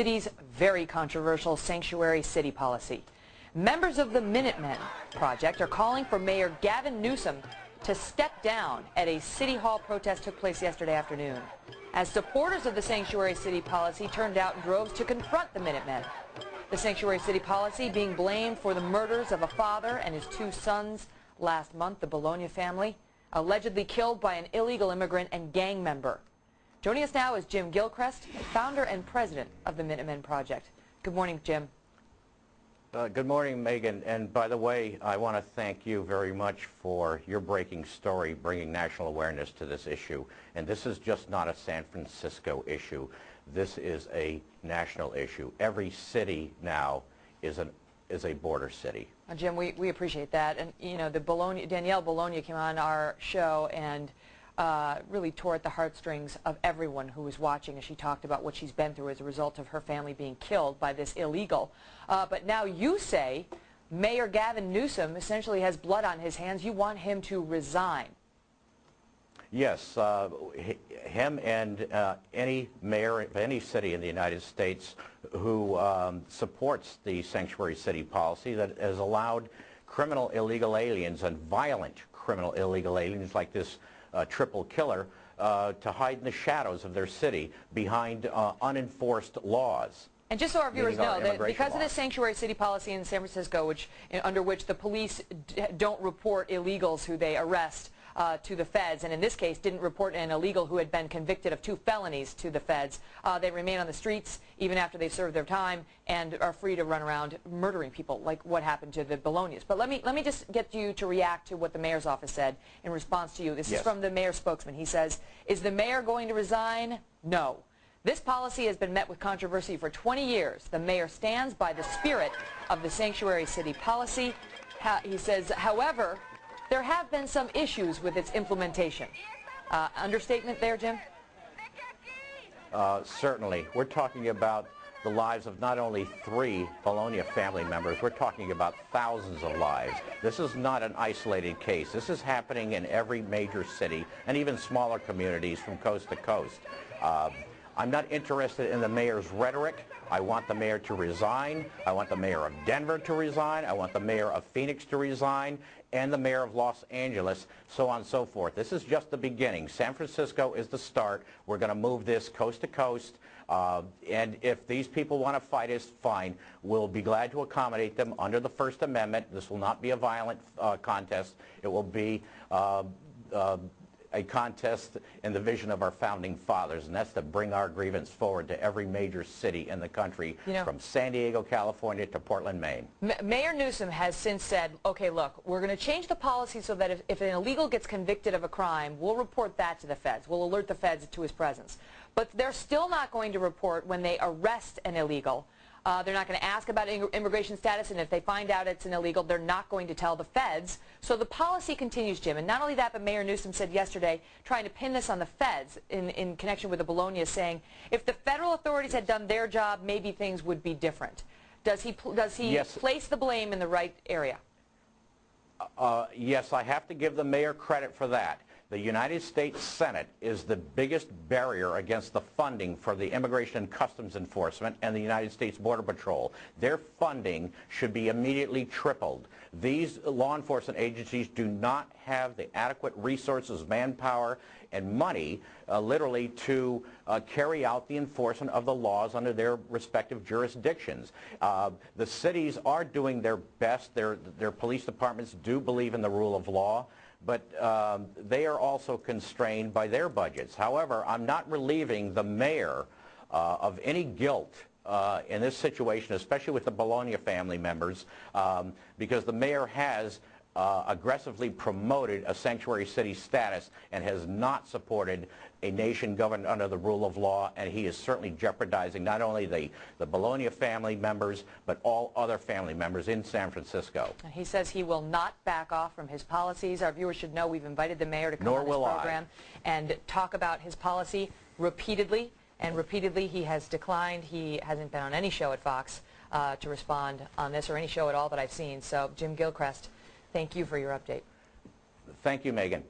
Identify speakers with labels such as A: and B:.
A: city's very controversial sanctuary city policy. Members of the Minutemen project are calling for Mayor Gavin Newsom to step down at a City Hall protest took place yesterday afternoon, as supporters of the sanctuary city policy turned out in droves to confront the Minutemen. The sanctuary city policy being blamed for the murders of a father and his two sons last month, the Bologna family, allegedly killed by an illegal immigrant and gang member. Joining us now is Jim Gilchrist, founder and president of the Minutemen Project. Good morning, Jim.
B: Good morning, Megan. And by the way, I want to thank you very much for your breaking story, bringing national awareness to this issue. And this is just not a San Francisco issue. This is a national issue. Every city now is a border city.
A: Jim, we appreciate that. And you know, Danielle Bologna came on our show and really tore at the heartstrings of everyone who was watching as she talked about what she's been through as a result of her family being killed by this illegal. But now you say Mayor Gavin Newsom essentially has blood on his hands. You want him to resign.
B: Yes, him and any mayor of any city in the United States who supports the sanctuary city policy that has allowed criminal illegal aliens and violent criminal illegal aliens like this triple killer to hide in the shadows of their city behind unenforced laws. And just so our viewers know, that because of the sanctuary city policy in San Francisco,
A: under which the police don't report illegals who they arrest to the feds, and in this case didn't report an illegal who had been convicted of 2 felonies to the feds, they remain on the streets even after they've served their time and are free to run around murdering people like what happened to the Bolognas. But let me just get you to react to what the mayor's office said in response to you. This is from the mayor's spokesman. He says, "Is the mayor going to resign? No. This policy has been met with controversy for 20 years. The mayor stands by the spirit of the sanctuary city policy." He says, however, there have been some issues with its implementation. Understatement there, Jim?
B: Certainly. We're talking about the lives of not only 3 Bologna family members, we're talking about thousands of lives. This is not an isolated case. This is happening in every major city and even smaller communities from coast to coast. I'm not interested in the mayor's rhetoric. I want the mayor to resign. I want the mayor of Denver to resign. I want the mayor of Phoenix to resign, and the mayor of Los Angeles, so on and so forth. This is just the beginning. San Francisco is the start. We're going to move this coast to coast, and if these people want to fight us, fine. We'll be glad to accommodate them under the First Amendment. This will not be a violent contest. It will be a contest in the vision of our founding fathers, and that's to bring our grievance forward to every major city in the country, from San Diego, California to Portland, Maine.
A: Mayor Newsom has since said, okay, look, we're going to change the policy so that if an illegal gets convicted of a crime, we'll report that to the feds. We'll alert the feds to his presence. But they're still not going to report when they arrest an illegal. They're not going to ask about immigration status, and if they find out it's an illegal, they're not going to tell the feds. So the policy continues, Jim. And not only that, but Mayor Newsom said yesterday, trying to pin this on the feds in connection with the Bologna, saying if the federal authorities had done their job, maybe things would be different. Does he place the blame in the right area?
B: Yes, I have to give the mayor credit for that. The United States Senate is the biggest barrier against the funding for the Immigration and Customs Enforcement and the United States Border Patrol. Their funding should be immediately tripled. These law enforcement agencies do not have the adequate resources, manpower, and money, literally, to carry out the enforcement of the laws under their respective jurisdictions. The cities are doing their best. Their police departments do believe in the rule of law, but they are also constrained by their budgets. However, I'm not relieving the mayor of any guilt in this situation, especially with the Bologna family members, because the mayor has aggressively promoted a sanctuary city status and has not supported a nation governed under the rule of law, and he is certainly jeopardizing not only the Bologna family members, but all other family members in San Francisco.
A: And he says he will not back off from his policies. Our viewers should know we've invited the mayor to come on this program and talk about his policy repeatedly, and repeatedly he has declined. He hasn't been on any show at Fox to respond on this, or any show at all that I've seen. So, Jim Gilchrist, thank you for your update.
B: Thank you, Megan.